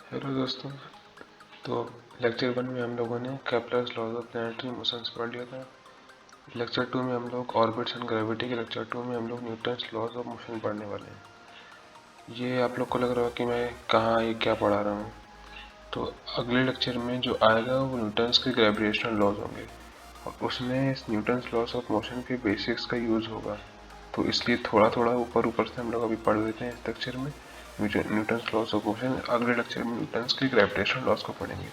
Hello दोस्तों। तो lecture 1 में हम लोगों ने Kepler's laws of planetary motions पढ़ लिया था। लेक्चर 2 में हम लोग ऑर्बिट्स एंड ग्रेविटी के लेक्चर 2 में हम लोग न्यूटन्स लॉज ऑफ मोशन पढ़ने वाले हैं। ये आप लोग को लग रहा हो कि मैं कहाँ ये क्या पढ़ा रहा हूँ। तो अगले लेक्चर में जो आएगा वो न्यूटन्स के ग्रेविटेशनल लॉज होंगे और उसमें इस न्यूटन्स लॉज ऑफ मोशन के बेसिक्स का यूज़ होगा। तो इसलिए थोड़ा थोड़ा ऊपर ऊपर से हम लोग अभी पढ़ लेते हैं इस लेक्चर में न्यूटन्स लॉज ऑफ मोशन। अगले लेक्चर में न्यूटन्स के ग्रेविटेशनल लॉज को पढ़ेंगे।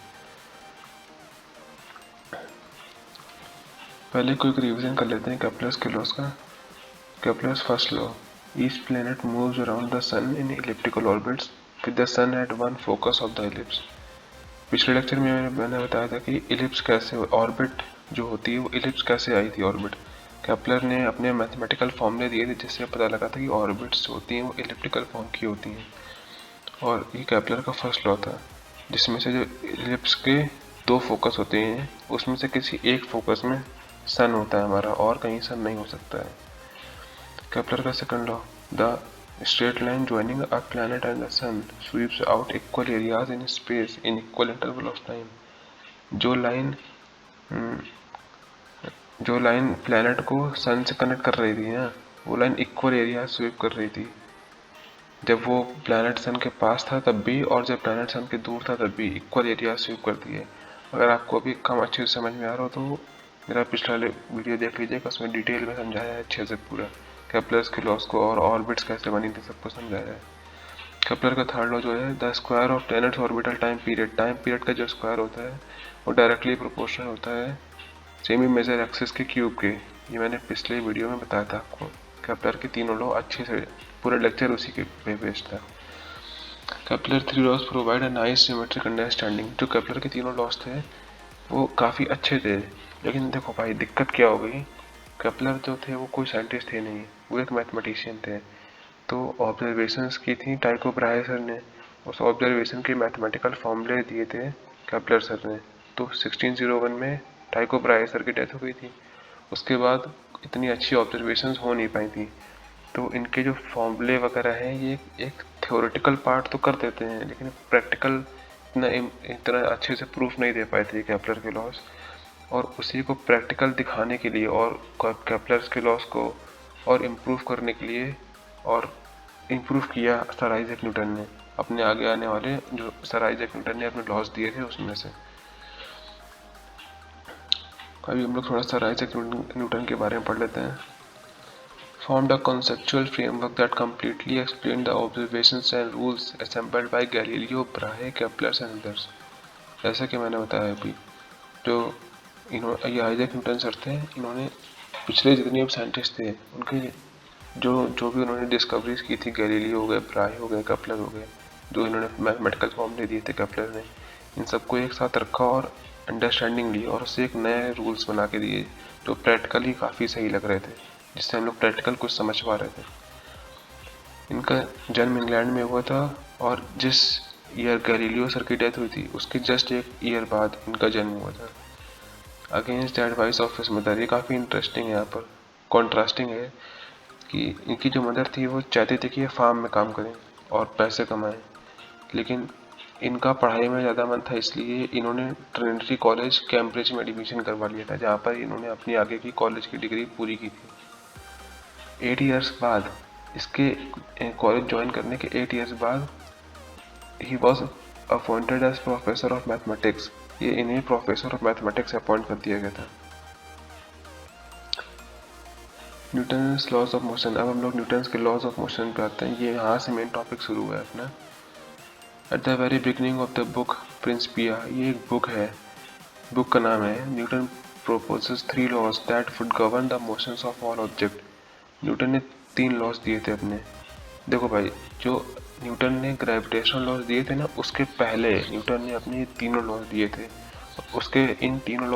पहले क्विक रिवीजन कर लेते हैं केपलर्स के लॉज का। Kepler's first law, each planet moves around the sun in elliptical orbits with the sun at one focus of the ellipse. पिछले लेक्चर में मैंने बताया था कि इलिप्स कैसे, ऑर्बिट जो होती है वो इलिप्स कैसे आई थी ऑर्बिट। केपलर ने अपने मैथमेटिकल फॉर्मूले दिए थे जिससे पता लगा था कि ऑर्बिट्स होती हैं वो इलिप्टिकल फॉर्म की होती हैं। और ये केपलर का फर्स्ट लॉ था जिसमें से जो इलिप्स के दो फोकस होते हैं उसमें से किसी एक फोकस में सन होता है हमारा और कहीं सन नहीं हो सकता है। केपलर का second law, the straight line joining a planet and the sun sweeps out equal areas in space in equal interval of time। जो लाइन जो लाइन प्लैनेट को सन से कनेक्ट कर रही थी ना, वो लाइन इक्वल एरिया स्वीप कर रही थी। जब वो प्लैनेट सन के पास था तब भी और जब प्लैनेट सन के दूर था तब भी इक्वल एरिया स्वीप करती है। अगर आपको अभी कम अच्छे से समझ में आ रहा हो तो मेरा पिछला वीडियो देख लीजिएगा, उसमें डिटेल में समझाया है अच्छे से पूरा केपलर्स के लॉस को और ऑर्बिट्स कैसे बनी थी सबको समझाया है। केपलर का थर्ड लॉ जो है, the square of planets orbital time period का जो स्क्वायर होता है वो डायरेक्टली प्रोपोर्शनल होता है सेमी मेजर एक्सिस के क्यूब के। ये मैंने पिछले वीडियो में बताया था आपको। केपलर के तीनों लॉ अच्छे से, पूरा लेक्चर उसी के पे बेस्ड था। Kepler three laws provide a nice symmetric understanding. जो केपलर के तीनों लॉज थे वो काफ़ी अच्छे थे, लेकिन देखो भाई दिक्कत क्या हो गई। केपलर जो थे वो कोई साइंटिस्ट थे नहीं, वो एक मैथमेटिशियन थे। तो ऑब्जर्वेशंस की थी टाइको ब्राहे सर ने, उस ऑब्जर्वेशन के मैथमेटिकल फॉर्मूले दिए थे केपलर सर ने। तो 1601 में टाइको ब्राहे सर की डेथ हो गई थी। उसके बाद इतनी अच्छी ऑब्जर्वेशंस हो नहीं पाई थी। तो इनके जो फॉर्मूले वगैरह हैं ये एक थ्योरेटिकल पार्ट तो कर देते हैं लेकिन प्रैक्टिकल इतना अच्छे से प्रूफ नहीं दे पाए थे केपलर के लॉस। और उसी को प्रैक्टिकल दिखाने के लिए और केपलर के लॉस को और इम्प्रूव करने के लिए और इम्प्रूव किया सर आइजैक न्यूटन ने अपने आगे आने वाले, जो सर आइजैक न्यूटन ने अपने लॉस दिए थे उसमें से। अभी हम लोग थोड़ा सर आइजैक न्यूटन के बारे में पढ़ लेते हैं। Formed a conceptual framework that completely explained the observations and rules assembled by Galileo, Brahe, Kepler and others। जैसा कि मैंने बताया अभी, जो ये आइजैक न्यूटन सर थे, इन्होंने पिछले जितने भी साइंटिस्ट थे उनके जो जो भी उन्होंने डिस्कवरीज की थी, गैलीलियो हो गए, ब्राहे हो गए, कपलर हो गए, जो इन्होंने मैथमेटिकल फॉर्मूले दिए थे कपलर ने, इन सबको एक साथ रखा और अंडरस्टैंडिंग ली और उससे एक नए रूल्स बना के दिए जो प्रैक्टिकली काफ़ी सही लग रहे थे, जिससे हम लोग प्रैक्टिकल कुछ समझ पा रहे थे। इनका जन्म इंग्लैंड में हुआ था और जिस ईयर गैलीलियो सर की डेथ हुई थी उसके जस्ट एक ईयर बाद इनका जन्म हुआ था। Against the advice of his mother, ये काफ़ी इंटरेस्टिंग है, यहाँ पर कॉन्ट्रास्टिंग है कि इनकी जो मदर थी वो चाहती थी कि ये फार्म में काम करें और पैसे कमाएं, लेकिन इनका पढ़ाई में ज़्यादा मन था इसलिए इन्होंने ट्रिनिटी कॉलेज कैम्ब्रिज में एडमिशन करवा लिया था, जहाँ पर इन्होंने अपनी आगे की कॉलेज की डिग्री पूरी की थी। 8 ईयर्स बाद, इसके कॉलेज ज्वाइन करने के 8 ईयर्स बाद ही was appointed as professor of mathematics. ये इन्हें प्रोफेसर ऑफ मैथमेटिक्स अपॉइंट कर दिया गया था। Newton's laws of motion. अब हम लोग न्यूटन्स के लॉज ऑफ मोशन पे आते हैं। ये यहाँ से मेन टॉपिक शुरू हुआ है अपना। At the very beginning of the book principia, ये एक बुक है, बुक का नाम है Newton proposes 3 laws that would govern the motions of all object. Newton ने 3 लॉज दिए थे अपने। देखो भाई, जो न्यूटन ने ग्रेविटेशनल लॉज दिए थे ना, उसके पहले न्यूटन ने अपने तीनों लॉज दिए थे। उसके इन तीनों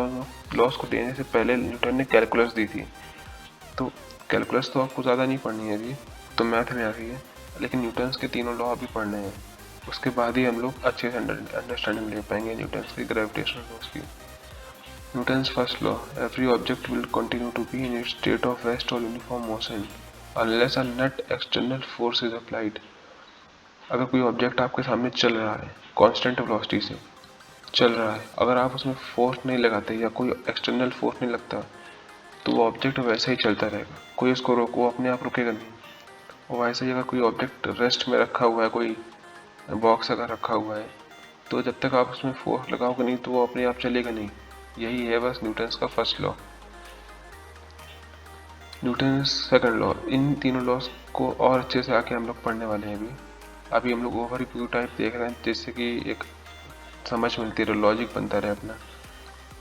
लॉज को देने से पहले न्यूटन ने कैलकुलस दी थी। तो कैलकुलस तो आपको ज़्यादा नहीं पढ़नी है अभी, तो मैथ में आ गई है, लेकिन न्यूटन्स के तीनों लॉ अभी पढ़ने हैं। उसके बाद ही हम लोग अच्छे से अंडरस्टैंडिंग ले पाएंगे न्यूटन्स की ग्रेविटेशनल लॉज की। Newton's first law, every object will continue to be in its state of rest और uniform motion unless a net external force is applied। अगर कोई ऑब्जेक्ट आपके सामने चल रहा है कांस्टेंट वेलोसिटी से चल रहा है, अगर आप उसमें फोर्स नहीं लगाते या कोई एक्सटर्नल फोर्स नहीं लगता तो वो ऑब्जेक्ट वैसे ही चलता रहेगा, कोई उसको वो अपने आप रुकेगा नहीं। और वैसे ही अगर कोई ऑब्जेक्ट रेस्ट में रखा हुआ है, कोई बॉक्स अगर रखा हुआ है, तो जब तक आप उसमें फोर्स लगाओगे नहीं तो वो अपने आप चलेगा नहीं। यही है बस न्यूटन्स का first law. Newton's second law, इन तीनों लॉस को और अच्छे से आके हम लोग पढ़ने वाले हैं। अभी हम लोग ओवरव्यू टाइप देख रहे हैं, जिससे कि एक समझ मिलती रहे, लॉजिक बनता रहे अपना।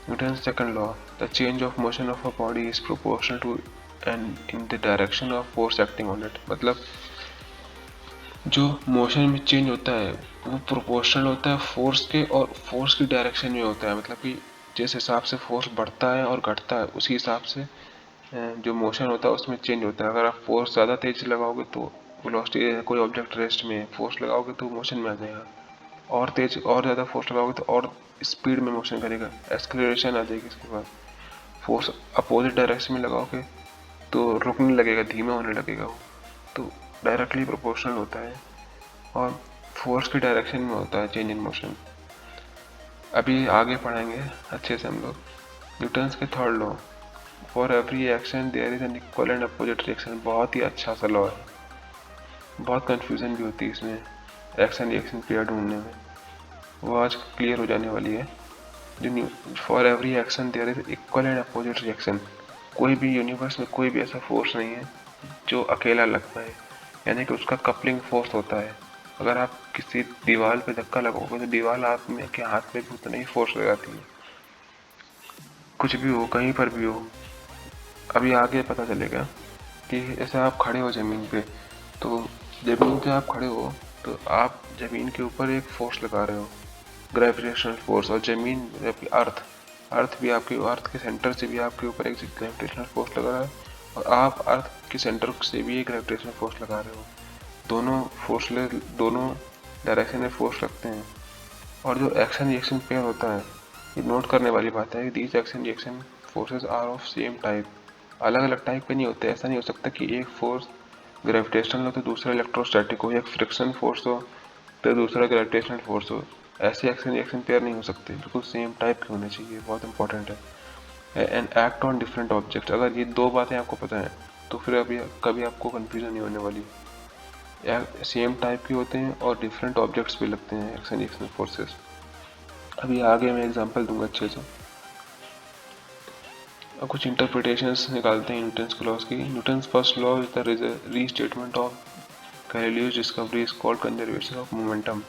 Newton's second law, the change of motion of a body is proportional to and in the direction of force acting on it. मतलब जो मोशन में चेंज होता है वो प्रोपोर्शनल होता है फोर्स के, और फोर्स की डायरेक्शन में होता है। मतलब कि जिस हिसाब से फोर्स बढ़ता है और घटता है उसी हिसाब से जो मोशन होता है उसमें चेंज होता है। अगर आप फोर्स ज़्यादा तेज लगाओगे तो वेलोसिटी, कोई ऑब्जेक्ट रेस्ट में फोर्स लगाओगे तो मोशन में आ जाएगा, और तेज और ज़्यादा फोर्स लगाओगे तो और स्पीड में मोशन करेगा, एक्सेलरेशन आ जाएगी। इसके बाद फोर्स अपोजिट डायरेक्शन में लगाओगे तो रुकने लगेगा, धीमा होने लगेगा वो। तो डायरेक्टली प्रोपोर्शनल होता है और फोर्स की डायरेक्शन में होता है चेंज इन मोशन। अभी आगे पढ़ेंगे अच्छे से हम लोग न्यूटन्स के third law, for every action there is an equal and opposite reaction. बहुत ही अच्छा सा लॉ है, बहुत कंफ्यूजन भी होती है इसमें एक्शन रिएक्शन पेयर ढूंढने में, वो आज क्लियर हो जाने वाली है। जो for every action there is equal and opposite reaction, कोई भी यूनिवर्स में कोई भी ऐसा फोर्स नहीं है जो अकेला लग पाए, यानी कि उसका कपलिंग फोर्स होता है। अगर आप किसी दीवार पे धक्का लगाओगे तो दीवार आप में के हाथ में भी उतना ही फोर्स लगाती है, कुछ भी हो कहीं पर भी हो। अभी आगे पता चलेगा कि जैसे आप खड़े हो ज़मीन पे, तो ज़मीन पे आप खड़े हो तो आप ज़मीन के ऊपर एक फोर्स लगा रहे हो, ग्रेविटेशनल फोर्स, और ज़मीन अर्थ अर्थ भी आपके अर्थ के सेंटर से भी आपके ऊपर एक ग्रेविटेशनल फोर्स लगा रहा है, और आप अर्थ के सेंटर से भी एक ग्रेविटेशनल फोर्स लगा रहे हो। दोनों फोर्स दोनों डायरेक्शन में फोर्स लगते हैं। और जो एक्शन रिएक्शन पेयर होता है, ये नोट करने वाली बात है कि these action reaction forces are of same type, अलग अलग टाइप के नहीं होते। ऐसा नहीं हो सकता कि एक फोर्स ग्रेविटेशनल हो तो दूसरा इलेक्ट्रोस्टैटिक हो, एक फ्रिक्शन फोर्स हो तो दूसरा ग्रेविटेशनल फोर्स हो। ऐसे एक्शन रिएक्शन पेयर नहीं हो सकते, बिल्कुल सेम टाइप के होने चाहिए, बहुत इंपॉर्टेंट है। And act on different object, अगर ये दो बातें आपको पता है तो फिर अभी कभी आपको कन्फ्यूजन नहीं होने वाली। सेम टाइप के होते हैं और डिफरेंट ऑब्जेक्ट्स भी लगते हैं एक्शन रिएक्शन फोर्सेस। अभी आगे मैं एग्जांपल दूंगा अच्छे से। अब कुछ इंटरप्रिटेशंस निकालते हैं न्यूटन्स के लॉज की। Newton's first law is the restatement of Galileo's discovery is called conservation of momentum.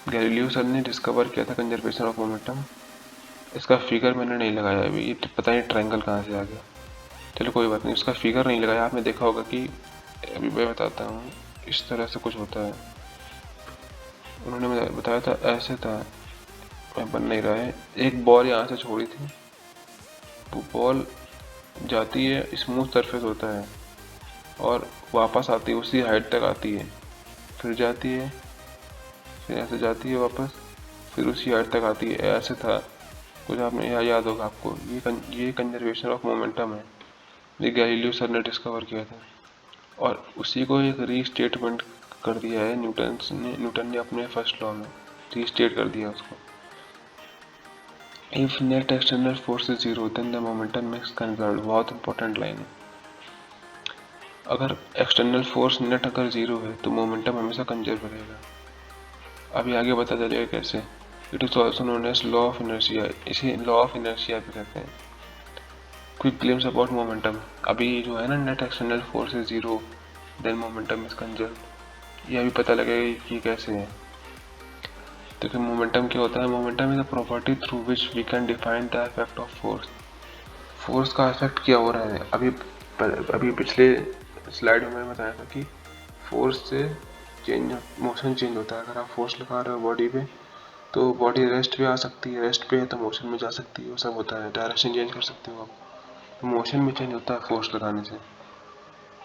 Galileo sir ने डिस्कवर किया था कंजर्वेशन ऑफ मोमेंटम। इसका फिगर मैंने नहीं लगाया अभी, ये पता नहीं ट्रायंगल कहाँ से आ गया, चलो कोई बात नहीं, उसका फिगर नहीं लगाया। आपने देखा होगा कि अभी मैं बताता हूँ, इस तरह से कुछ होता है। उन्होंने बताया था ऐसे था, मैं बन नहीं रहा है। एक बॉल यहाँ से छोड़ी थी, वो बॉल जाती है, स्मूथ सरफेस होता है और वापस आती है, उसी हाइट तक आती है, फिर जाती है, फिर ऐसे जाती है वापस, फिर उसी हाइट तक आती है। ऐसे था कुछ, आपने याद होगा आपको। ये कंजर्वेशन ऑफ मोमेंटम है, ये गैलीलियो सर ने डिस्कवर किया था, और उसी को एक रीस्टेटमेंट कर दिया है न्यूटन ने अपने फर्स्ट लॉ में रीस्टेट कर दिया उसको। If net external force is zero then the momentum is conserved. बहुत इंपॉर्टेंट लाइन है। अगर एक्सटर्नल फोर्स नेट अगर जीरो है तो मोमेंटम हमेशा कंजर्व रहेगा। अभी आगे पता चलेगा कैसे। It is also known as law of inertia, इसे लॉ ऑफ इनर्शिया भी कहते हैं। Quick glimpse about momentum. अभी जो है ना, net external force is zero then momentum is conserve, ये अभी पता लगेगा कि कैसे है। देखिए मोमेंटम क्या होता है। Momentum is a property through which we can define the effect of force. Force का इफेक्ट क्या हो रहा है, अभी पिछले स्लाइड में मैंने बताया था कि फोर्स से मोशन चेंज होता है। अगर आप फोर्स लगा रहे हो बॉडी पे तो बॉडी रेस्ट पे आ सकती है, रेस्ट पे है तो मोशन में जा सकती है, वो सब होता है। डायरेक्शन चेंज कर सकते हो आप, मोशन में चेंज होता है फोर्स लगाने से।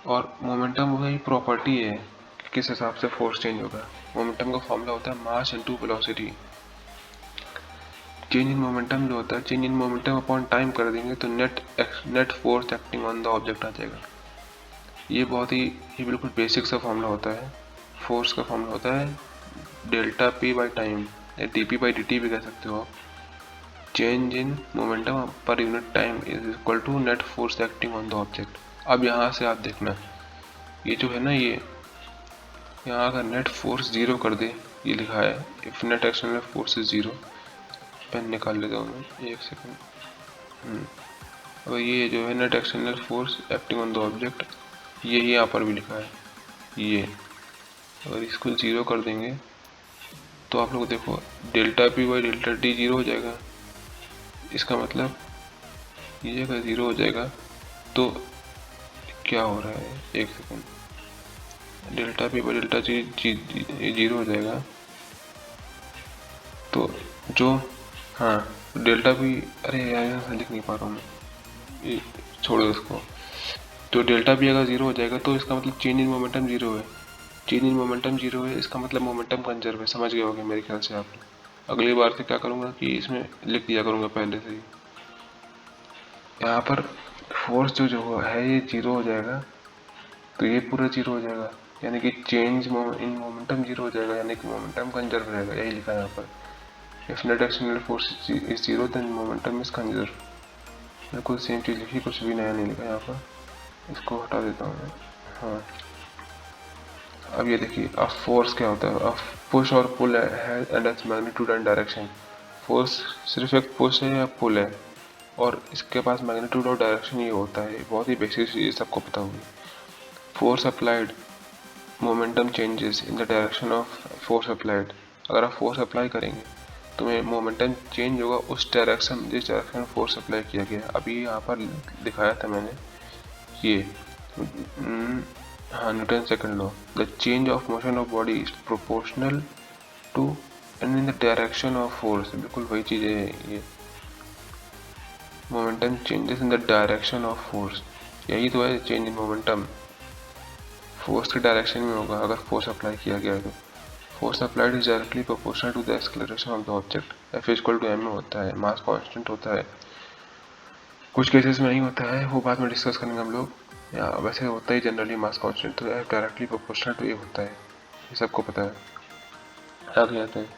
और मोमेंटम वही प्रॉपर्टी है कि किस हिसाब से फोर्स चेंज होगा। मोमेंटम का फॉर्मूला होता है mass into velocity. Change in momentum जो होता है, change in momentum upon time कर देंगे तो net force acting on the object आ जाएगा। ये बिल्कुल बेसिक सा फॉर्मूला होता है फोर्स का फॉर्मूला होता है डेल्टा पी बाई टाइम, या D P by D T भी कह सकते हो आप। Change in momentum per unit time is equal to net force acting on the object. अब यहाँ से आप देखना, ये जो है ना, ये यहाँ अगर नेट फोर्स जीरो कर दे, ये लिखा है if net external force is zero. Pen निकाल लेता हूँ मैं, एक सेकेंड। अब ये जो है net external force acting on the object, ये यहाँ पर भी लिखा है। ये अगर इसको जीरो कर देंगे तो आप लोग देखो delta P by delta T zero हो जाएगा। इसका मतलब ये अगर जीरो हो जाएगा तो क्या हो रहा है, एक second, delta P by delta T zero हो जाएगा। तो जो, हाँ, डेल्टा पी, अरे यार यहाँ लिख नहीं पा रहा हूँ मैं, ये छोड़ो इसको। तो डेल्टा पी अगर जीरो हो जाएगा तो इसका मतलब चेंज इन मोमेंटम जीरो है। चेंज इन मोमेंटम जीरो है, इसका मतलब मोमेंटम कंजर्व है। समझ गए होंगे मेरे ख्याल से आप। अगली बार से क्या करूँगा कि इसमें लिख दिया करूँगा पहले से ही। यहाँ पर फोर्स जो है ये जीरो हो जाएगा, तो ये पूरा जीरो हो जाएगा, यानी कि चेंज इन मोमेंटम जीरो हो जाएगा, यानी कि मोमेंटम कंजर्व रहेगा। यही लिखा है यहाँ पर, if net external force is zero then momentum is conserve. बिल्कुल सेम चीज़ लिखी, कुछ भी नया नहीं लिखा यहाँ पर। इसको हटा देता हूँ मैं। हाँ, अब ये देखिए, अब फोर्स क्या होता है। अब पुश और पुल है and its magnitude and direction. Force सिर्फ एक पुश है या पुल है, और इसके पास मैग्नीट्यूड और डायरेक्शन ये होता है। बहुत ही बेसिक चीज़ सबको पता होगी। Force applied, momentum changes in the direction of force applied. अगर आप फोर्स अप्लाई करेंगे तो मोमेंटम चेंज होगा उस डायरेक्शन जिस डायरेक्शन में फोर्स अप्लाई किया गया। अभी यहाँ पर दिखाया था मैंने ये, हाँ, Newton second law, the change of motion of body is proportional to and in the direction of force. बिल्कुल वही चीज़ है ये, momentum changes in the direction of force. यही तो है चेंज इन मोमेंटम, फोर्स के डायरेक्शन में होगा अगर फोर्स अप्लाई किया गया है तो। Force applied is directly proportional to the acceleration of the object. F equal to M में होता है, मास कांस्टेंट होता है। कुछ केसेस में नहीं होता है, वो बाद में डिस्कस करेंगे हम लोग। या वैसे होता ही जनरली मास कांस्टेंट, तो डायरेक्टली प्रोपोर्शनल टू ए होता है, ये सबको पता है। आगे आते हैं,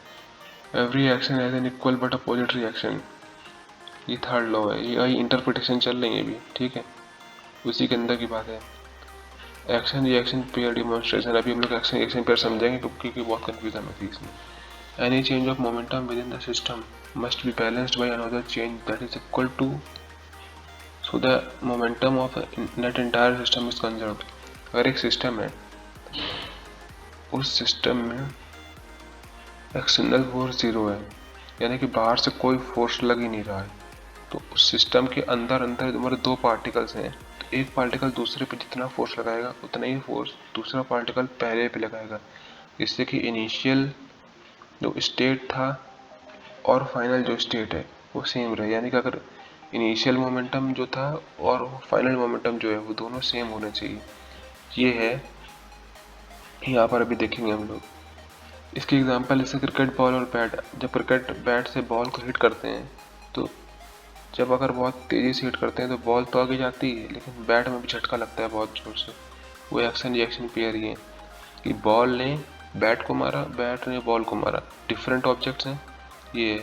every action has an equal but opposite reaction. ये थर्ड लॉ है, ये इंटरप्रिटेशन चल रही है अभी, ठीक है, उसी के अंदर की बात है। एक्शन रिएक्शन पेयर डिमॉन्स्ट्रेशन, अभी हम लोग एक्शन रिएक्शन पेयर समझेंगे क्योंकि बहुत कन्फ्यूजन होती है इसमें। Any change of momentum within the system must be balanced by another change that is equal to, so the momentum of net entire system is conserved. अगर एक system है, उस सिस्टम में एक्सटर्नल फोर्स जीरो है, यानी कि बाहर से कोई फोर्स लग ही नहीं रहा है, तो उस सिस्टम के अंदर अंदर हमारे दो पार्टिकल्स हैं, तो एक पार्टिकल दूसरे पे जितना फोर्स लगाएगा उतना ही फोर्स दूसरा पार्टिकल पहले पे लगाएगा, जिससे कि इनिशियल जो स्टेट था और फाइनल जो स्टेट है वो सेम रहे। यानी कि अगर इनिशियल मोमेंटम जो था और फाइनल मोमेंटम जो है वो दोनों सेम होने चाहिए। ये है, यहाँ पर अभी देखेंगे हम लोग इसकी एग्जांपल, जैसे क्रिकेट बॉल और बैट। जब क्रिकेट बैट से बॉल को हिट करते हैं तो जब अगर बहुत तेज़ी से हिट करते हैं तो बॉल तो आगे जाती है, लेकिन बैट में भी झटका लगता है बहुत जोर से। वो एक्शन रिएक्शन पेयर ही है कि बॉल ने बैट को मारा, बैट ने बॉल को मारा, डिफरेंट ऑब्जेक्ट्स हैं, ये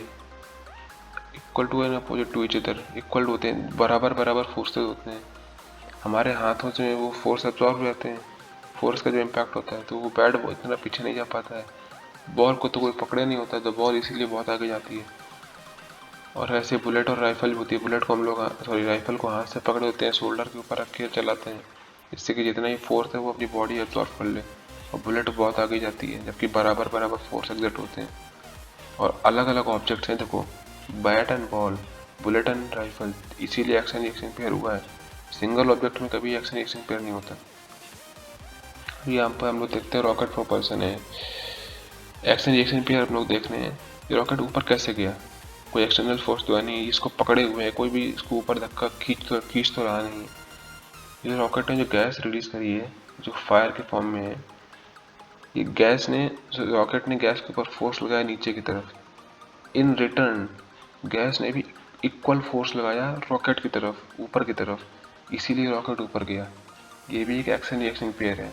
equal to and opposite to each other, equal होते हैं, बराबर बराबर फोर्सेस होते हैं। हमारे हाथों से वो फोर्स एब्जॉर्ब हो जाते हैं, फोर्स का जो इम्पैक्ट होता है, तो वो बैट इतना पीछे नहीं जा पाता है। बॉल को तो कोई पकड़े नहीं होता, तो बॉल इसीलिए बहुत आगे जाती है। और ऐसे बुलेट और राइफल भी होती है। बुलेट को हम लोग, सॉरी, राइफल को हाथ से पकड़े होते हैं, शोल्डर के ऊपर रख के चलाते हैं, इससे कि जितना ही फोर्स है वो अपनी बॉडी एब्जॉर्ब कर ले, और बुलेट बहुत आगे जाती है, जबकि बराबर बराबर फोर्स एग्जर्ट होते हैं। और अलग अलग ऑब्जेक्ट्स हैं, देखो, bat and ball, bullet and rifle, इसीलिए एक्शन रिएक्शन पेयर हुआ है। सिंगल ऑब्जेक्ट में कभी एक्शन रिएक्शन पेयर नहीं होता। यहाँ पर हम लोग देखते हैं रॉकेट प्रोपल्सन है, एक्शन रिएक्शन पेयर हम लोग देख रहे हैं। ये रॉकेट ऊपर कैसे गया, कोई एक्सटर्नल फोर्स तो है नहीं, इसको पकड़े हुए है, कोई भी इसको ऊपर धक्का खींच तो रहा नहीं। ये रॉकेट ने जो गैस रिलीज करी है, जो फायर के फॉर्म में है, ये गैस ने, रॉकेट ने गैस के ऊपर फोर्स लगाया नीचे की तरफ, इन रिटर्न गैस ने भी इक्वल फोर्स लगाया रॉकेट की तरफ, ऊपर की तरफ, इसीलिए रॉकेट ऊपर गया। ये भी एक एक्शन रिएक्शन पेयर है।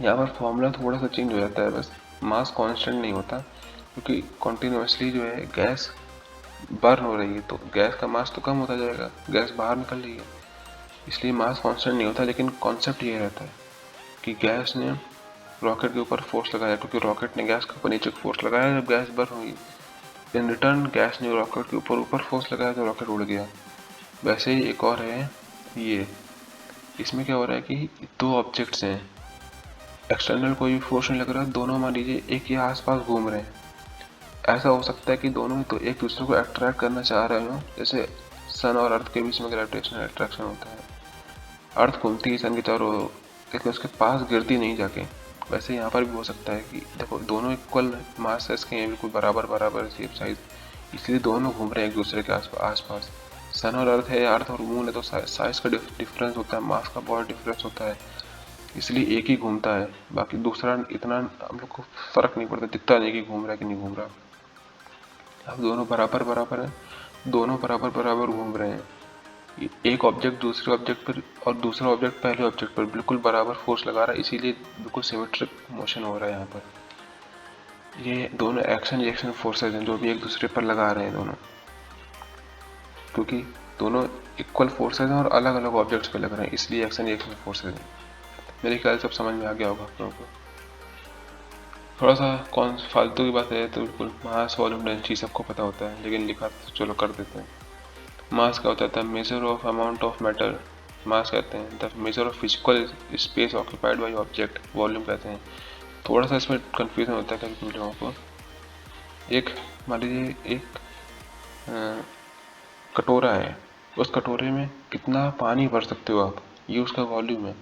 यहाँ पर फॉर्मूला थोड़ा सा चेंज हो जाता है बस, मास कांस्टेंट नहीं होता, क्योंकि कॉन्टिन्यूसली जो है गैस बर्न हो रही है, तो गैस का मास तो कम होता जाएगा, गैस बाहर निकल रही है, इसलिए मास कांस्टेंट नहीं होता। लेकिन कॉन्सेप्ट ये रहता है कि गैस ने रॉकेट के ऊपर फोर्स लगाया, क्योंकि रॉकेट ने गैस के ऊपर नीचे फोर्स लगाया जब गैस बर्न हुई, इन रिटर्न गैस ने रॉकेट के ऊपर ऊपर फोर्स लगाया तो रॉकेट उड़ गया। वैसे ही एक और है ये, इसमें क्या हो रहा है कि दो ऑब्जेक्ट्स हैं, एक्सटर्नल कोई भी फोर्स नहीं लग रहा, दोनों मान लीजिए एक ही आसपास घूम रहे हैं। ऐसा हो सकता है कि दोनों तो एक दूसरे को अट्रैक्ट करना चाह रहे हो, जैसे सन और अर्थ के बीच में ग्रेविटेशनल अट्रैक्शन होता है, अर्थ घूमती है सन के चारों ओर, लेकिन उसके पास गिरती नहीं जाके। वैसे यहाँ पर भी हो सकता है कि देखो दोनों इक्वल मास है इसके, बिल्कुल बराबर बराबर शेप साइज, इसलिए दोनों घूम रहे हैं एक दूसरे के आसपास। सन और अर्थ है, अर्थ और मून है, तो साइज का डिफरेंस होता है, मास का बहुत डिफरेंस होता है, इसलिए एक ही घूमता है, बाकी दूसरा इतना हम लोग को फर्क नहीं पड़ता, दिखता नहीं कि घूम रहा है कि नहीं घूम रहा। अब दोनों बराबर बराबर हैं, दोनों बराबर बराबर घूम रहे हैं, एक ऑब्जेक्ट दूसरे ऑब्जेक्ट पर और दूसरा ऑब्जेक्ट पहले ऑब्जेक्ट पर बिल्कुल बराबर फोर्स लगा रहा है, इसीलिए बिल्कुल सिमेट्रिक मोशन हो रहा है यहाँ पर। ये दोनों एक्शन रिएक्शन फोर्सेज हैं जो भी एक दूसरे पर लगा रहे हैं दोनों, क्योंकि दोनों इक्वल फोर्सेज हैं और अलग अलग ऑब्जेक्ट्स पे लग रहे हैं, इसलिए एक्शन रिएक्शन फोर्सेज हैं। मेरे ख्याल से सब समझ में आ गया होगा आप लोगों को। थोड़ा सा कौन फालतू की बात है तो बिल्कुल, मास वॉल्यूम डेंसिटी सबको पता होता है, लेकिन लिखा तो चलो कर देते हैं। मास क्या होता है? The measure of amount of matter, mass कहते हैं। The measure of physical space occupied by object, volume कहते हैं। थोड़ा सा इसमें कन्फ्यूजन होता है कभी लोगों को। एक मान लीजिए एक कटोरा है, उस कटोरे में कितना पानी भर सकते हो आप, ये उसका वॉल्यूम है।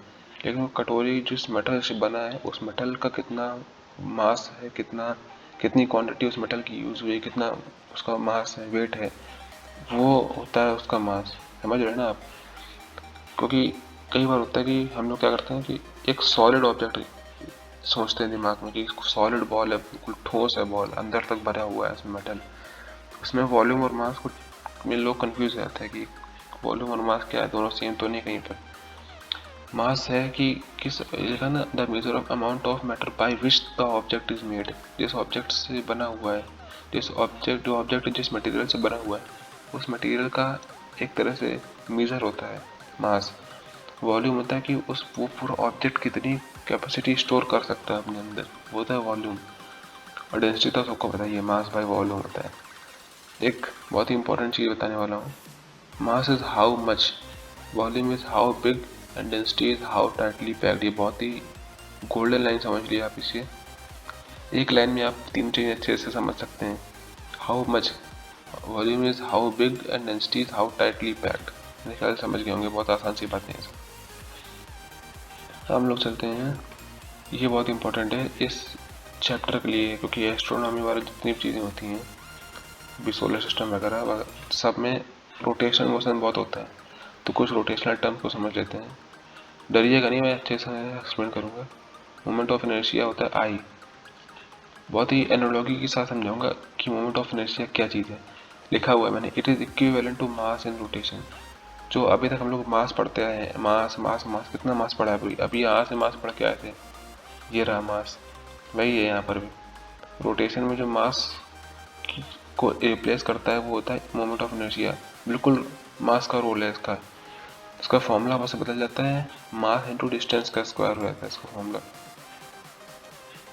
लेकिन वो कटोरी जिस मेटल से बना है उस मेटल का कितना मास है, कितनी क्वांटिटी उस मेटल की यूज़ हुई है, कितना उसका मास है, वेट है, वो होता है उसका मास। समझ रहे हैं ना आप? क्योंकि कई बार होता है कि हम लोग क्या करते हैं कि एक सॉलिड ऑब्जेक्ट सोचते हैं दिमाग में कि सॉलिड बॉल है, बिल्कुल ठोस है बॉल, अंदर तक भरा हुआ है इसमें मेटल, उसमें वॉल्यूम और मास को में लोग कंफ्यूज हो जाते हैं कि वॉल्यूम और मास क्या है, दोनों सेम तो नहीं कहीं पर। मास है कि किस, लिखा ना, the measure of amount of matter by which the object is made, जिस ऑब्जेक्ट से बना हुआ है, जो ऑब्जेक्ट जिस मटेरियल से बना हुआ है उस मटेरियल का एक तरह से मेजर होता है मास। वॉल्यूम होता है कि उस वो पूरा ऑब्जेक्ट कितनी कैपेसिटी स्टोर कर सकता है अपने अंदर, वो होता है वॉल्यूम। और डेंसिटी तो सबको पता ही है, मास बाय वॉल्यूम होता है। एक बहुत ही इंपॉर्टेंट चीज़ बताने वाला हूँ, mass is how much, volume is how big, and density is how tightly packed. ये बहुत ही गोल्डन लाइन समझ लिया आप इसे, एक लाइन में आप तीन चीज़ें अच्छे से समझ सकते हैं। How much, volume is how big, and density is how tightly packed. मेरे ख्याल समझ गए होंगे, बहुत आसान सी बातें हैं। हम लोग चलते हैं, ये बहुत इंपॉर्टेंट है इस चैप्टर के लिए, क्योंकि एस्ट्रोनॉमी वाली जितनी भी चीज़ें होती हैं, भी सोलर सिस्टम वगैरह, सब में रोटेशन मोशन बहुत होता है, तो कुछ रोटेशनल टर्म को समझ लेते हैं। डरिएगा नहीं, मैं अच्छे से एक्सप्लेन करूँगा। मोमेंट ऑफ इनर्शिया होता है आई, बहुत ही एनालॉजी के साथ समझाऊंगा कि मोमेंट ऑफ इनर्शिया क्या चीज़ है। लिखा हुआ है मैंने, it is equivalent to mass in rotation. जो अभी तक हम लोग मास पढ़ते आए हैं, मास मास मास, कितना मास पढ़ा है अभी यहाँ से मास पढ़ के आए थे, ये रहा मास, वही है यहाँ पर भी। रोटेशन में जो मास को रिप्लेस करता है वो होता है मोमेंट ऑफ इनर्शिया, बिल्कुल मास का रोल है इसका। इसका फॉर्मूला बस बदल जाता है, मास इंटू डिस्टेंस का स्क्वायर हो जाता है इसका फॉर्मूला।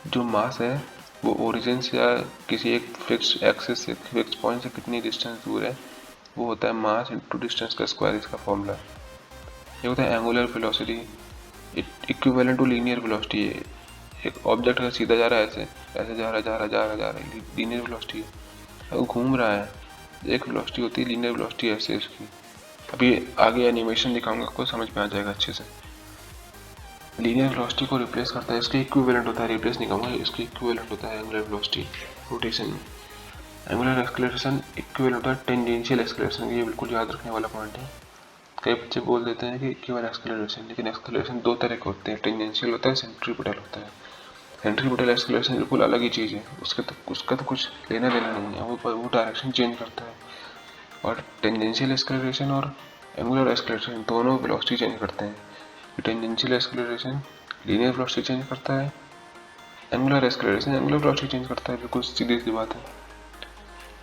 जो मास है वो ओरिजिन से या किसी एक फिक्स एक्सिस से, फिक्स पॉइंट से कितनी डिस्टेंस दूर है, वो होता है मास इंटू डिस्टेंस का स्क्वायर, इसका फॉर्मूला। ये होता है angular velocity, equivalent to linear velocity है। एक ऑब्जेक्ट अगर सीधा जा रहा है, ऐसे ऐसे जा रहा है, लीनियर वेलोसिटी है। अगर घूम रहा है, एक वेलोसिटी होती है लीनियर वेलोसिटी ऐसे इसकी। अभी आगे एनिमेशन दिखाऊंगा, आपको समझ में आ जाएगा अच्छे से। लीनियर वेलोसिटी को रिप्लेस करता है, इसके इक्विवेलेंट होता है, रिप्लेस नहीं कहूँगा, इसके इक्विवेलेंट होता है एंगुलर वेलोसिटी रोटेशन में। एंगुलर एक्सेलरेशन इक्विवेलेंट होता है टेंजेंशियल एक्सेलरेशन, ये बिल्कुल याद रखने वाला पॉइंट है। कई बच्चे बोल देते हैं कि केवल एक्सेलरेशन, लेकिन एक्सेलरेशन दो तरह के होते हैं, टेंजेंशियल होता है, सेंट्रीपिटल होता है। सेंट्रीपिटल एक्सेलरेशन बिल्कुल अलग ही चीज़ है, उसका तो कुछ लेना देना नहीं है, वो डायरेक्शन चेंज करता है। और टेंजेंशियल एक्सेलरेशन और एंगुलर एक्सेलरेशन दोनों वेलोसिटी चेंज करते हैं। Tangential acceleration linear velocity change करता है, angular acceleration angular velocity change करता है, बिल्कुल सीधी सी बात है।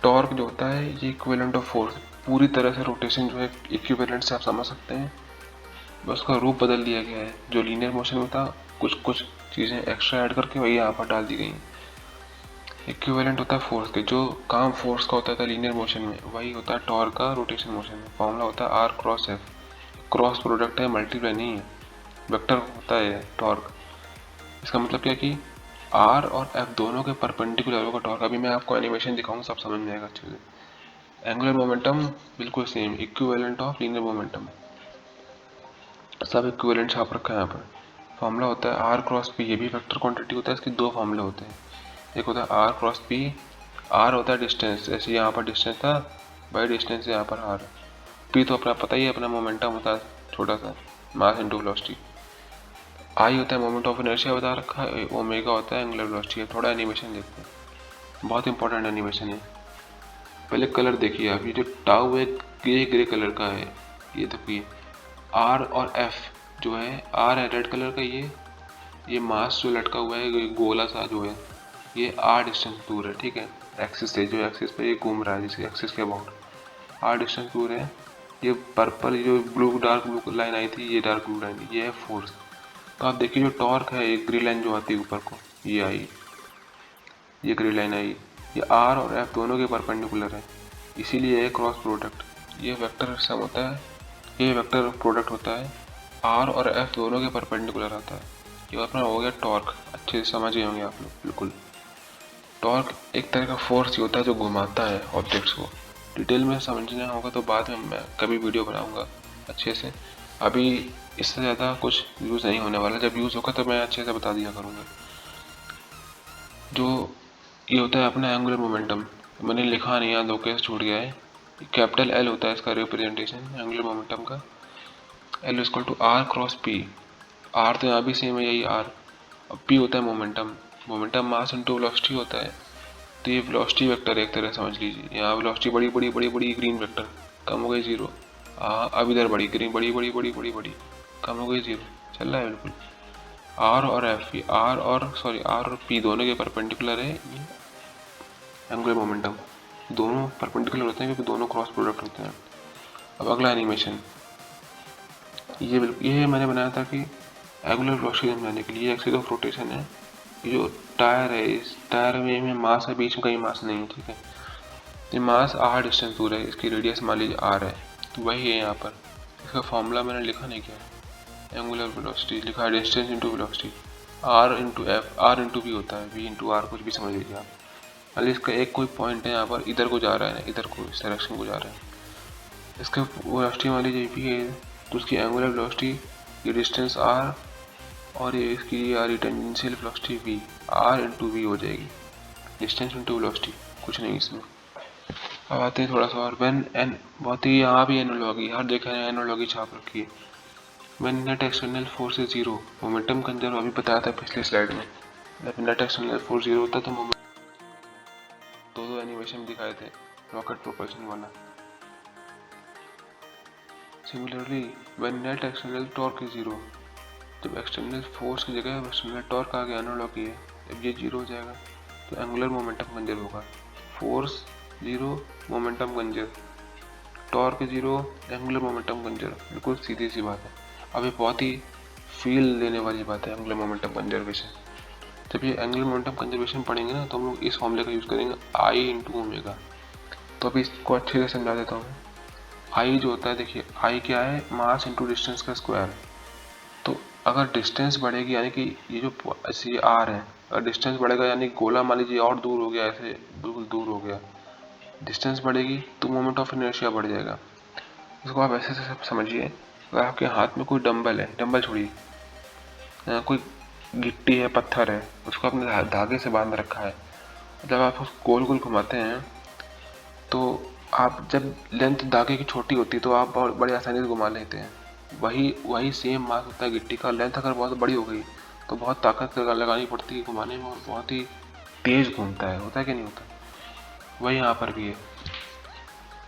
टॉर्क जो होता है ये इक्विवेलेंट ऑफ फोर्स, पूरी तरह से रोटेशन जो है इक्विवेलेंट से आप समझ सकते हैं, बस उसका रूप बदल दिया गया है। जो लीनियर मोशन में था कुछ कुछ चीज़ें एक्स्ट्रा ऐड करके वही यहाँ पर डाल दी गई हैं। इक्विवेलेंट होता है फोर्स के, जो काम फोर्स का होता था लीनियर मोशन में वही होता है टॉर्क का रोटेशन मोशन में। फॉर्मूला होता है R cross F, cross product है, मल्टीप्लाई नहीं है, वेक्टर होता है टॉर्क। इसका मतलब क्या कि आर और एफ दोनों के परपेंडिकुलर होगा टॉर्क। अभी मैं आपको एनिमेशन दिखाऊंगा, सब समझ में आएगा अच्छे से। एंगुलर मोमेंटम बिल्कुल same, equivalent of linear momentum, सब इक्विवेलेंट छाप रखा है यहाँ पर। फॉर्मूला होता है आर क्रॉस पी, ये भी वेक्टर क्वांटिटी होता है, इसके दो फॉर्मूले होते हैं। एक होता है आर क्रॉस पी, आर होता है डिस्टेंस, जैसे यहाँ पर डिस्टेंस था बाई डिस्टेंस यहाँ पर आर। पी तो अपना पता ही है, अपना मोमेंटम होता है छोटा सा, मास इनटू वेलोसिटी। आई होता है मोमेंट ऑफ इनर्शिया बता रखा है, ओमेगा होता है एंगुलर वेलोसिटी। अब थोड़ा एनिमेशन देखते हैं, बहुत इंपॉर्टेंट एनिमेशन है। पहले कलर देखिए आप, ये जो टाउ है ये ग्रे कलर का है, ये देखिए आर और एफ जो है, आर है रेड कलर का, ये मास जो लटका हुआ है ये गोला सा जो है, ये आर डिस्टेंस दूर है, ठीक है, एक्सिस से, जो एक्सिस पे ये घूम रहा है जिसके एक्सिस के अबाउट आर डिस्टेंस दूर है। ये पर्पल जो ब्लू डार्क ब्लू लाइन आई थी, ये डार्क ब्लू लाइन, ये है फोर्स। तो आप देखिए जो टॉर्क है, एक ग्रे लाइन जो आती है ऊपर को, ये आई, ये ग्रे लाइन आई, ये आर और एफ दोनों के परपेंडिकुलर है, इसीलिए ये क्रॉस प्रोडक्ट, ये वेक्टर सम होता है, ये वेक्टर प्रोडक्ट होता है, आर और एफ दोनों के परपेंडिकुलर आता है। ये अपना हो गया टॉर्क, अच्छे से समझ गए होंगे आप लोग बिल्कुल। टॉर्क एक तरह का फोर्स ही होता है जो घुमाता है ऑब्जेक्ट्स को। डिटेल में समझना होगा तो बाद में मैं कभी वीडियो बनाऊंगा अच्छे से, अभी इससे ज़्यादा कुछ यूज़ नहीं होने वाला, जब यूज़ होगा तो मैं अच्छे से बता दिया करूँगा। जो ये होता है अपना एंगुलर मोमेंटम, मैंने लिखा नहीं, यहाँ दो केस छूट गया है। कैपिटल एल होता है इसका रिप्रेजेंटेशन एंगुलर मोमेंटम का, L equal to R cross P. R तो यहाँ भी सेम है, यही आर। अब पी होता है momentum, momentum mass into velocity होता है, तो ये वेलोसिटी वेक्टर एक तरह समझ लीजिए। यहाँ वेलोसिटी बड़ी बड़ी बड़ी बड़ी ग्रीन वेक्टर, कम हो गई जीरो। अब इधर बड़ी ग्रीन बड़ी बड़ी बड़ी बड़ी बड़ी, कम हो गई जीरो, चल रहा है बिल्कुल। आर और एफ, आर और पी दोनों के परपेंडिकुलर है ये एंगुलर मोमेंटम, दोनों परपेंडिकुलर होते हैं क्योंकि दोनों क्रॉस प्रोडक्ट होते हैं। अब अगला एनिमेशन, ये मैंने बनाया था कि एंगुलर वेलोसिटी समझाने के लिए, एक्सिस ऑफ रोटेशन है। ये जो टायर है, इस टायर में मास है, बीच में कहीं मास नहीं है, ठीक है। ये मास आर डिस्टेंस दूर है, इसकी रेडियस मान लीजिए आर है, तो वही है यहाँ पर। इसका फॉर्मूला मैंने लिखा नहीं क्या है, एंगुलर वेलोसिटी लिखा है distance into velocity, R into F, R into V होता है, वी इंटू आर, कुछ भी समझ लीजिए आप। मान लीजिए इसका एक कोई पॉइंट है यहाँ पर, इधर को जा रहा है, इधर को इस डायरेक्शन को जा रहा है, इसका वेलोसिटी मान लीजिए वी है, तो उसकी एंगुलर वेलोसिटी, ये डिस्टेंस आर और ये इसकी यार tangential velocity V, R into V हो जाएगी, डिस्टेंस इंटू वेलोसिटी, कुछ नहीं इसमें। अब आते हैं थोड़ा सा और, व्हेन एन, बहुत ही यहाँ भी एनोलॉगी, हर जगह एनोलॉगी छाप रखी है। When net external force is zero, momentum conserve, अभी बताया था पिछले स्लाइड में, जब नेट एक्सटर्नल फोर्स जीरो होता है तो मोमेंट, दो एनिमेशन दिखाए थे रॉकेट प्रोपल्शन वाला। Similarly when net external torque is zero, जब एक्सटर्नल फोर्स की जगह एक्सटर्नल टॉर्क आ गया, एनालॉगी है, जब ये जीरो हो जाएगा तो एंगुलर मोमेंटम कंजर्व होगा। Force zero, momentum conserve, torque zero, angular momentum conserve, बिल्कुल सीधी सी बात है। अब ये बहुत ही फील देने वाली बात है एंगुलर मोमेंटम कंजर्वेशन। जब ये एंगुलर मोमेंटम कंजर्वेशन पढ़ेंगे ना तो हम लोग इस फॉर्मूले का यूज़ करेंगे, आई इंटू ओमेगा। तो अभी इसको अच्छे से समझा देता हूँ। आई जो होता है, देखिए आई क्या है, मास इंटू डिस्टेंस का स्क्वायर। तो अगर डिस्टेंस बढ़ेगी, यानी कि ये जो ऐसे आर है, अगर डिस्टेंस बढ़ेगा यानी गोला मान लीजिए और दूर हो गया, ऐसे बिल्कुल दूर हो गया, डिस्टेंस बढ़ेगी तो मोमेंट ऑफ इनर्शिया बढ़ जाएगा। इसको आप ऐसे से समझिए, अगर आपके हाथ में कोई डंबल है, डंबल छोड़िए, कोई गिट्टी है, पत्थर है, उसको आपने धागे से बांध रखा है, जब आप उसको गोल गोल घुमाते हैं तो आप, जब लेंथ धागे की छोटी होती है तो आप बड़ी आसानी से घुमा लेते हैं। वही सेम मास होता है गिट्टी का, लेंथ अगर बहुत बड़ी हो गई तो बहुत ताकत लगानी पड़ती है घुमाने में, और बहुत ही तेज घूमता है, होता है कि नहीं होता, वही यहाँ पर भी है।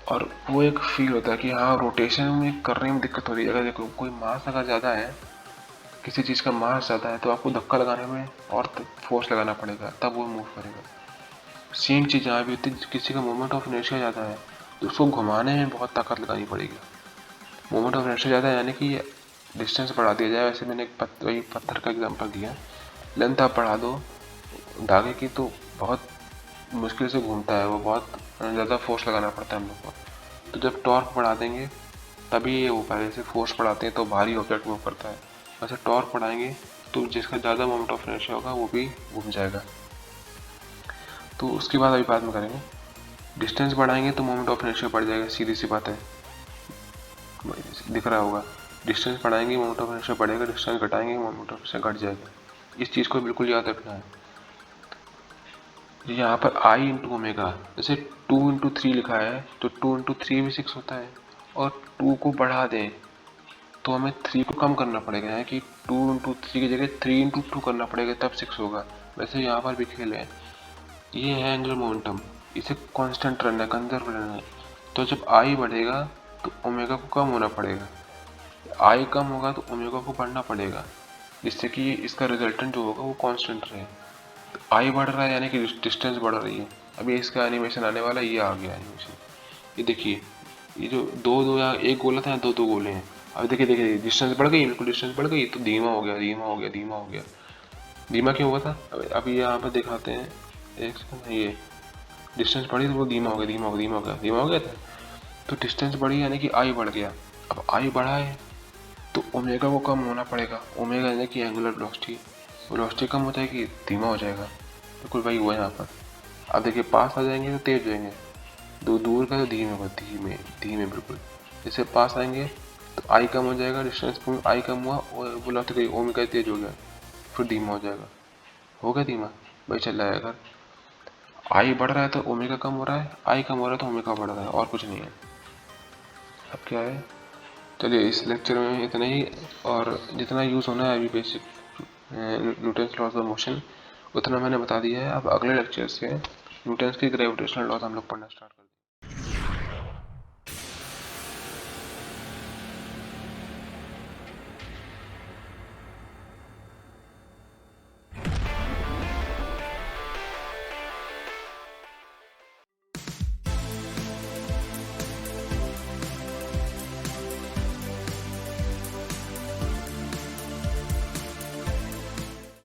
और वो एक फील होता है कि हाँ रोटेशन में करने में दिक्कत हो रही है। अगर देखो कोई मास अगर ज़्यादा है किसी चीज़ का मास ज़्यादा है तो आपको धक्का लगाने में और फोर्स लगाना पड़ेगा, तब वो मूव करेगा। सेम चीज़ यहाँ भी होती है, किसी का मोमेंट ऑफ इनर्शिया ज़्यादा है तो उसको घुमाने में बहुत ताकत लगानी पड़ेगी। मोमेंट ऑफ इनर्शिया ज़्यादा है यानी कि डिस्टेंस बढ़ा दिया जाए। वैसे मैंने वही पत्थर का एग्जांपल दिया, लेंथ आप बढ़ा दो धागे की तो बहुत मुश्किल से घूमता है वो, बहुत ज़्यादा फोर्स लगाना पड़ता है हम लोग को। तो जब टॉर्क बढ़ा देंगे तभी ये हो पाएगा। जैसे फोर्स बढ़ाते हैं तो भारी ऑब्जेक्ट मूव करता है, वैसे टॉर्क बढ़ाएंगे तो जिसका ज़्यादा मोमेंट ऑफ इनर्शिया होगा वो भी घूम जाएगा। तो उसके बाद अभी बाद में करेंगे। डिस्टेंस बढ़ाएंगे तो मोमेंट ऑफ इनर्शिया बढ़ जाएगा, सीधी सी बात है, दिख रहा होगा। डिस्टेंस बढ़ाएंगे मोमेंट ऑफ इनर्शिया बढ़ेगा, डिस्टेंस घटाएंगे मोमेंट ऑफ इनर्शिया घट जाएगा। इस चीज़ को बिल्कुल याद रखना है। यहाँ पर आई इंटू ओमेगा, जैसे 2 × 3 लिखा है तो 2 × 3 भी 6 होता है, और 2 को बढ़ा दें तो हमें 3 को कम करना पड़ेगा, यानी कि 2 × 3 की जगह 3 × 2 करना पड़ेगा, तब 6 होगा। वैसे यहाँ पर भी खेल है, ये है एंगुलर मोमेंटम, इसे कांस्टेंट रखना है, कंजर्व रहना है। तो जब आई बढ़ेगा तो ओमेगा को कम होना पड़ेगा, आई कम होगा तो ओमेगा को बढ़ना पड़ेगा, जिससे कि इसका रिजल्टेंट जो होगा वो कांस्टेंट रहे। तो आई बढ़ रहा है यानी कि डिस्टेंस बढ़ रही है। अभी इसका एनिमेशन आने वाला है, ये आ गया एनिमेशन। ये देखिए, ये जो दो दो यहाँ एक गोला था, दो दो गोले हैं। अब देखिए देखिए डिस्टेंस बढ़ गई, बिल्कुल डिस्टेंस बढ़ गई, तो धीमा हो गया, धीमा हो गया, धीमा हो गया। धीमा क्यों हुआ था अभी यहाँ पर दिखाते हैं, एक सेकंड। ये डिस्टेंस बढ़ी तो वो धीमा हो गया, धीमा हो गया, धीमा हो गया, धीमा हो गया था। तो डिस्टेंस बढ़ी यानी कि आई बढ़ गया। अब आई बढ़ा है तो ओमेगा को कम होना पड़ेगा, ओमेगा यानी कि एंगुलर वेलोसिटी, वेलोसिटी कम हो जाएगी, धीमा हो जाएगा। बिल्कुल वही हुआ यहाँ पर। अब देखिए पास आ जाएंगे तो तेज हो जाएंगे, दूर का तो धीमे होगा, धीमे धीमे बिल्कुल। जैसे पास आएंगे तो आई कम हो जाएगा, डिस्टेंस आई कम हुआ, वेलोसिटी ओमेगा तेज हो गया, फिर धीमा हो जाएगा, हो गया धीमा। भाई चल रहा है, अगर आई बढ़ रहा है तो ओमेगा कम हो रहा है, आई कम हो रहा है तो ओमेगा बढ़ रहा है, और कुछ नहीं है। अब क्या है, चलिए इस लेक्चर में इतना ही, और जितना यूज़ होना है अभी basic Newton's laws of motion उतना मैंने बता दिया है। अब अगले लेक्चर से न्यूटन्स की ग्रेविटेशनल लॉज हम लोग पढ़ना स्टार्ट करेंगे।